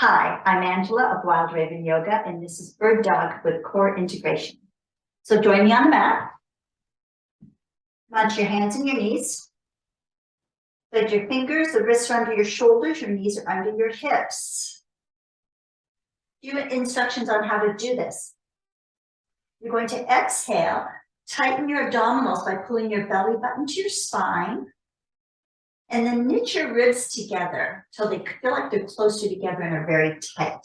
Hi, I'm Angela of Wild Raven Yoga, and this is Bird Dog with Core Integration. So join me on the mat. Launch your hands and your knees. Spread your fingers, the wrists are under your shoulders, your knees are under your hips. Few instructions on how to do this. You're going to exhale, tighten your abdominals by pulling your belly button to your spine, and then knit your ribs together till they feel like they're closer together and are very tight.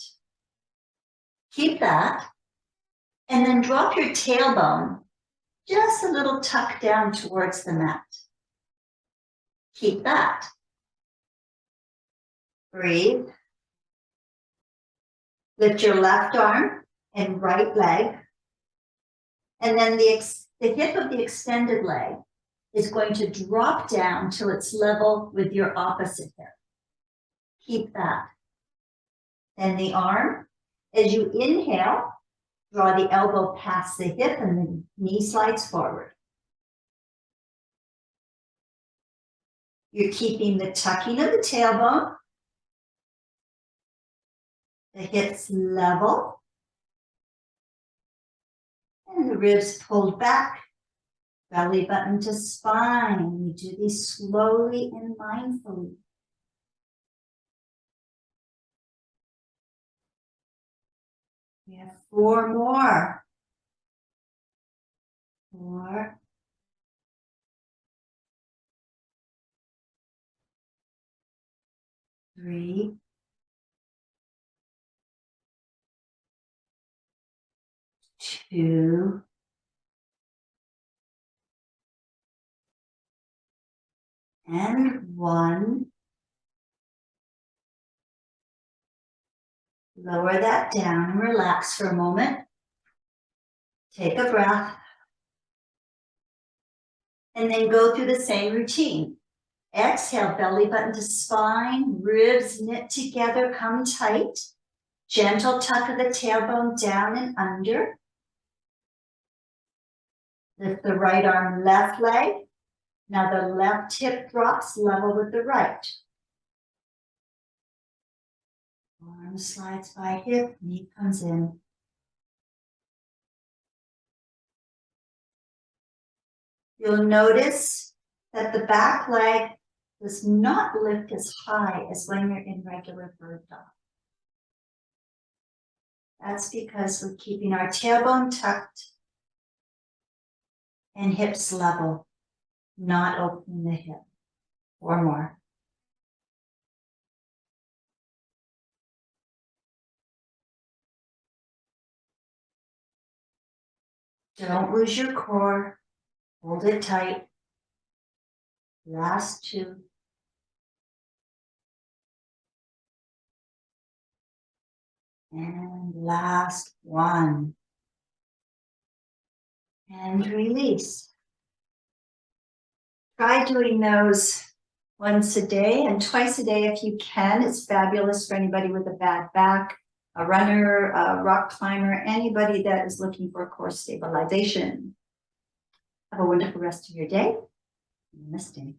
Keep that, and then drop your tailbone just a little tuck down towards the mat. Keep that. Breathe. Lift your left arm and right leg, and then the hip of the extended leg is going to drop down till it's level with your opposite hip. Keep that. Then the arm, as you inhale, draw the elbow past the hip and the knee slides forward. You're keeping the tucking of the tailbone, the hips level, and the ribs pulled back. Belly button to spine. We do these slowly and mindfully. We have 4 more. 4. 3. 2. And 1. Lower that down and relax for a moment. Take a breath. And then go through the same routine. Exhale, belly button to spine, ribs knit together, come tight. Gentle tuck of the tailbone down and under. Lift the right arm, left leg. Now the left hip drops level with the right. Arm slides by hip, knee comes in. You'll notice that the back leg does not lift as high as when you're in regular bird dog. That's because we're keeping our tailbone tucked and hips level, not opening the hip. 4 more. Don't lose your core. Hold it tight. Last 2. And last 1. And release. Try doing those once a day and twice a day if you can. It's fabulous for anybody with a bad back, a runner, a rock climber, anybody that is looking for core stabilization. Have a wonderful rest of your day. Namaste.